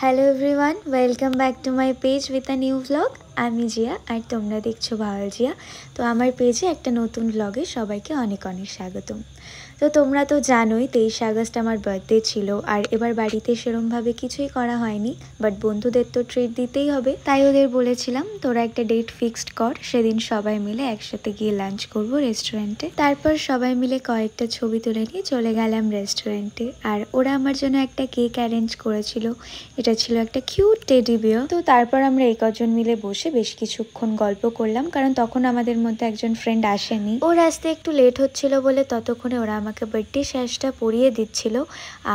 Hello everyone, welcome back to my page with a new blog. আমি জিয়া আর তোমরা দেখছো ভাওয়াল জিয়া। তো আমার পেজে একটা নতুন ব্লগে সবাইকে অনেক অনেক স্বাগতম। তো তোমরা তো জানোই 23 আগস্ট আমার বার্থডে ছিল, আর এবার বাড়িতে সেরমভাবে কিছুই করা হয়নি, বাট বন্ধুদের তো ট্রিট দিতেই হবে, তাই ওদের বলেছিলাম তোরা একটা ডেট ফিক্সড কর, সেদিন সবাই মিলে একসাথে গিয়ে লাঞ্চ করব রেস্টুরেন্টে। তারপর সবাই মিলে কয়েকটা ছবি তুলে নিয়ে চলে গেলাম রেস্টুরেন্টে, আর ওরা আমার জন্য একটা কেক অ্যারেঞ্জ করেছিল। এটা ছিল একটা কিউট টেডি বিয়ার। তো তারপর আমরা এই কজন মিলে বসে বেশ কিছুক্ষণ গল্প করলাম, কারণ তখন আমাদের মধ্যে একজন ফ্রেন্ড আসেনি। ওর আসতে একটু লেট হচ্ছিল বলে ততক্ষণে ওরা আমাকে বার্থডে শ্যাশটা পরিয়ে দিচ্ছিল,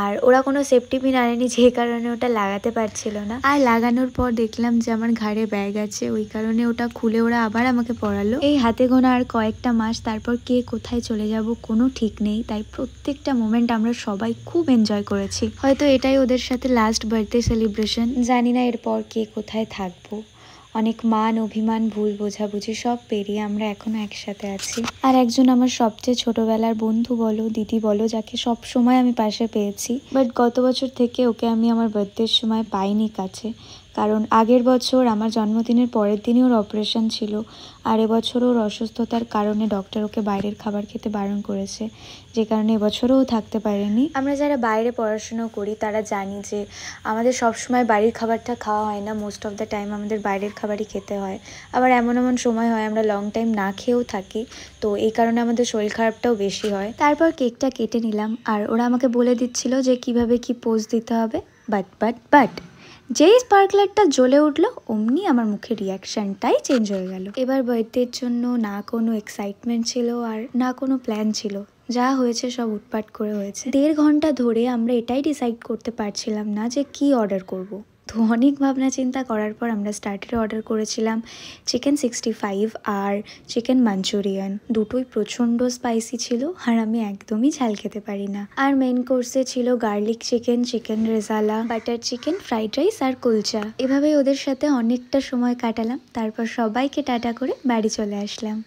আর ওরা কোনো সেফটি পিন আনেনি, যে কারণে ওটা লাগাতে পারছিল না। আর লাগানোর পর দেখলাম যে আমার ঘাড়ে ব্যাগ আছে, ওই কারণে ওটা খুলে ওরা আবার আমাকে পরালো। এই হাতে গোনা আর কয়েকটা মাস, তারপর কে কোথায় চলে যাব কোনো ঠিক নেই, তাই প্রত্যেকটা মোমেন্ট আমরা সবাই খুব এনজয় করেছি। হয়তো এটাই ওদের সাথে লাস্ট বার্থডে সেলিব্রেশন, জানি না এরপর কে কোথায় থাকবো। অনেক মান অভিমান ভুল বোঝাবুঝি সব পেরিয়ে আমরা এখনো একসাথে আছি। আর একজন আমার সবচেয়ে ছোটবেলার বন্ধু বলো, দিদি বলো, যাকে সব সময় আমি পাশে পেয়েছি, বাট গত বছর থেকে ওকে আমি আমার বার্থডের সময় পাইনি কাছে, কারণ আগের বছর আমার জন্মদিনের পরের দিনই ওর অপারেশন ছিল, আর এবছর ওর অসুস্থতার কারণে ডক্টর ওকে বাইরের খাবার খেতে বারণ করেছে, যে কারণে এবছরও ও থাকতে পারেনি। আমরা যারা বাইরে পড়াশুনো করি তারা জানি যে আমাদের সবসময় বাড়ির খাবারটা খাওয়া হয় না, মোস্ট অফ দ্য টাইম আমাদের বাইরের খাবারই খেতে হয়। আবার এমন এমন সময় হয় আমরা লং টাইম না খেয়েও থাকি, তো এই কারণে আমাদের শরীর খারাপটাও বেশি হয়। তারপর কেকটা কেটে নিলাম, আর ওরা আমাকে বলে দিচ্ছিল যে কিভাবে কি পোজ দিতে হবে, বাট যেই স্পার্কলারটা জ্বলে উঠলো অমনি আমার মুখের রিয়াকশনটাই চেঞ্জ হয়ে গেল। এবার বার্থডের জন্য না কোনো এক্সাইটমেন্ট ছিল আর না কোনো প্ল্যান ছিল, যা হয়েছে সব উটপাট করে হয়েছে। 1.5 ঘন্টা ধরে আমরা এটাই ডিসাইড করতে পারছিলাম না যে কি অর্ডার করব। তো অনেক ভাবনা চিন্তা করার পর আমরা স্টার্টারে অর্ডার করেছিলাম চিকেন 65 আর চিকেন মাঞ্চুরিয়ান। দুটোই প্রচণ্ড স্পাইসি ছিল, আর আমি একদমই ঝাল খেতে পারি না। আর মেন কোর্সে ছিল garlic chicken, chicken rezala, butter chicken, fried rice আর কুলচা। এভাবে ওদের সাথে অনেকটা সময় কাটালাম, তারপর সবাইকে টাটা করে বাড়ি চলে আসলাম।